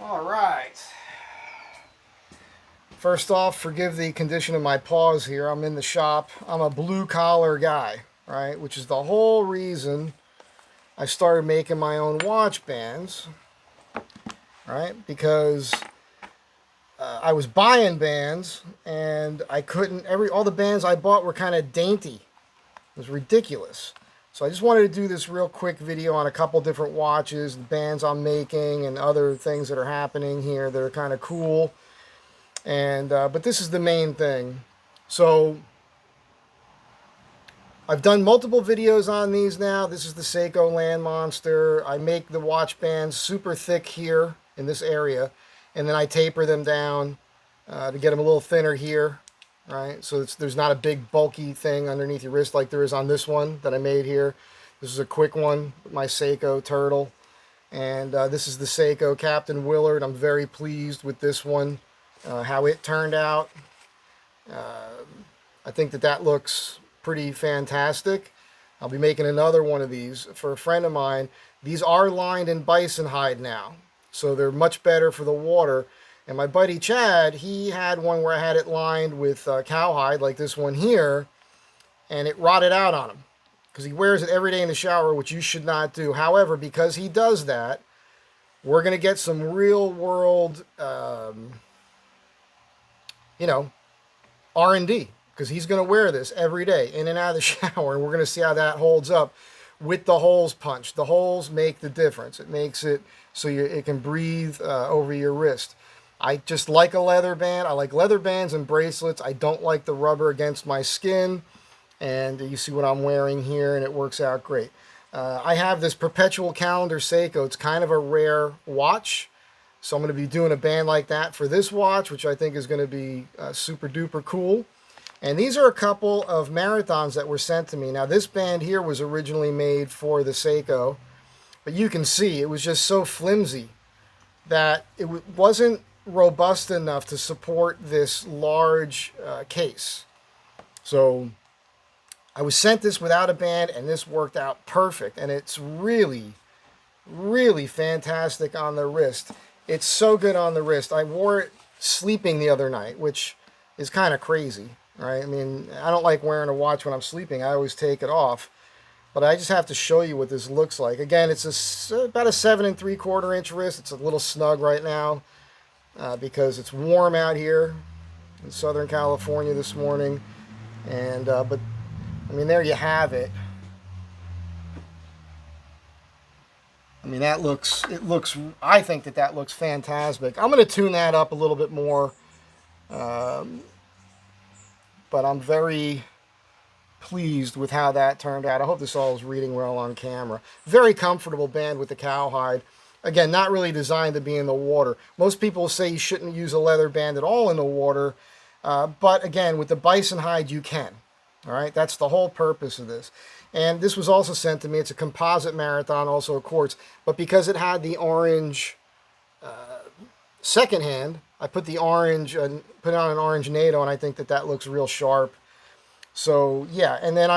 All right. First off, forgive the condition of my paws here. I'm in the shop. I'm a blue collar guy, right? Which is the whole reason I started making my own watch bands, right? Because I was buying bands and I couldn't, all the bands I bought were kind of dainty. It was ridiculous. So I just wanted to do this real quick video on a couple different watches, the bands I'm making, and other things that are happening here that are kind of cool. And but this is the main thing. So I've done multiple videos on these now. This is the Seiko Land Monster. I make the watch bands super thick here in this area, and then I taper them down to get them a little thinner here, right? So there's not a big bulky thing underneath your wrist like there is on this one that I made here. This is a quick one, my Seiko Turtle. And this is the Seiko Captain Willard. I'm very pleased with this one, how it turned out. I think that looks pretty fantastic. I'll be making another one of these for a friend of mine. These are lined in bison hide now, so they're much better for the water. And my buddy Chad, he had one where I had it lined with cowhide, like this one here, and it rotted out on him because he wears it every day in the shower, which you should not do. However, because he does that, we're going to get some real world, R&D, because he's going to wear this every day in and out of the shower, and we're going to see how that holds up with the holes punched. The holes make the difference. It makes it so it can breathe over your wrist. I just like a leather band. I like leather bands and bracelets. I don't like the rubber against my skin. And you see what I'm wearing here, and it works out great. I have this perpetual calendar Seiko. It's kind of a rare watch. So I'm going to be doing a band like that for this watch, which I think is going to be super duper cool. And these are a couple of marathons that were sent to me. Now, this band here was originally made for the Seiko, but you can see it was just so flimsy that it wasn't robust enough to support this large case. So I was sent this without a band, and this worked out perfect. And it's really, really fantastic on the wrist. It's so good on the wrist. I wore it sleeping the other night, which is kind of crazy, right? I mean, I don't like wearing a watch when I'm sleeping. I always take it off. But I just have to show you what this looks like. Again, it's about a 7 3/4 inch wrist. It's a little snug right now because it's warm out here in Southern California this morning. And but I mean, there you have it. I mean, I think that looks fantastic. I'm going to tune that up a little bit more. But I'm very pleased with how that turned out. I hope this all is reading well on camera. Very comfortable band with the cowhide. Again, not really designed to be in the water. Most people say you shouldn't use a leather band at all in the water. But again, with the bison hide, you can. All right, that's the whole purpose of this. And this was also sent to me. It's a composite marathon, also a quartz. But because it had the orange second hand, I put the orange, put on an orange NATO, and I think that looks real sharp. So yeah, and then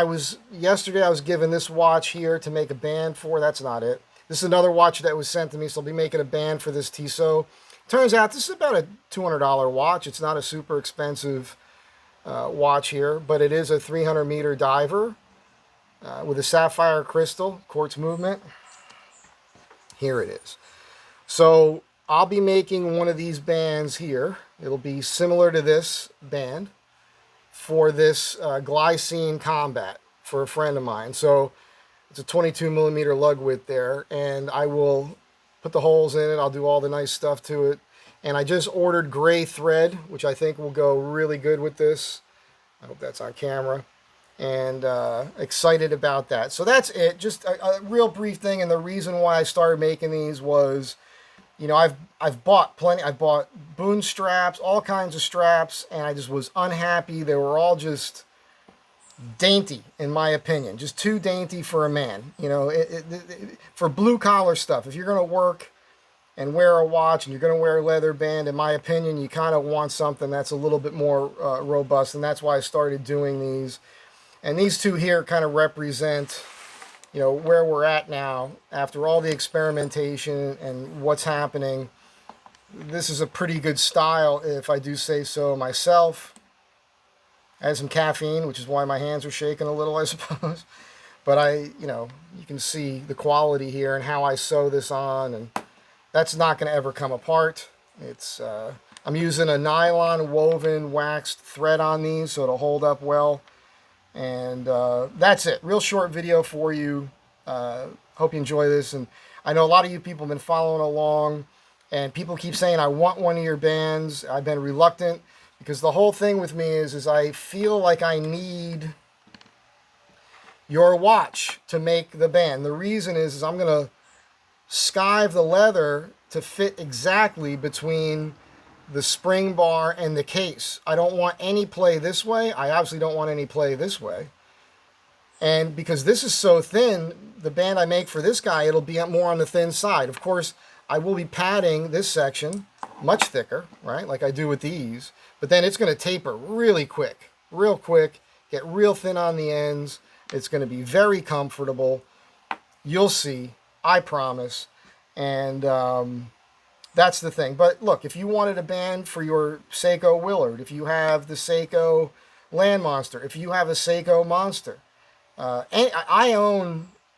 yesterday I was given this watch here to make a band for. That's not it. This is another watch that was sent to me, so I'll be making a band for this Tissot. Turns out this is about a $200 watch. It's not a super expensive watch here, but it is a 300-meter diver with a sapphire crystal, quartz movement. Here it is. So I'll be making one of these bands here. It'll be similar to this band for this Glycine Combat for a friend of mine. So it's a 22 millimeter lug width there, and I will put the holes in it. I'll do all the nice stuff to it. And I just ordered gray thread, which I think will go really good with this. I hope that's on camera. And excited about that. So that's it. Just a real brief thing. And the reason why I started making these was, I've bought plenty. I bought Boone straps, all kinds of straps, and I just was unhappy. They were all just dainty, in my opinion. Just too dainty for a man. For blue collar stuff. If you're going to work and wear a watch and you're going to wear a leather band, in my opinion, you kind of want something that's a little bit more robust. And that's why I started doing these. And these two here kind of represent, where we're at now after all the experimentation and what's happening. This is a pretty good style, if I do say so myself. I had some caffeine, which is why my hands are shaking a little, I suppose. But you can see the quality here and how I sew this on, and that's not going to ever come apart. I'm using a nylon woven waxed thread on these, so it'll hold up well. And that's it. Real short video for you. Hope you enjoy this. And I know a lot of you people have been following along, and people keep saying, I want one of your bands. I've been reluctant because the whole thing with me is I feel like I need your watch to make the band. The reason is I'm going to skive the leather to fit exactly between the spring bar and the case. I don't want any play this way. I obviously don't want any play this way. And because this is so thin, the band I make for this guy, it'll be more on the thin side. Of course, I will be padding this section much thicker, right, like I do with these. But then it's going to taper really quick, real quick, get real thin on the ends. It's going to be very comfortable. You'll see, I promise. And that's the thing. But look, if you wanted a band for your Seiko Willard, if you have the Seiko Land Monster, if you have a Seiko Monster, I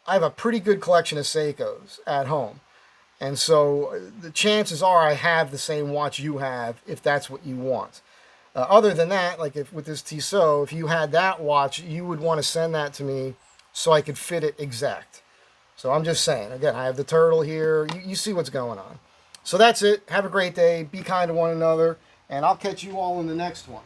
have a pretty good collection of Seikos at home. And so the chances are I have the same watch you have if that's what you want. Other than that, like with this Tissot, if you had that watch, you would want to send that to me so I could fit it exact. So I'm just saying, again, I have the turtle here. You see what's going on. So that's it. Have a great day. Be kind to one another. And I'll catch you all in the next one.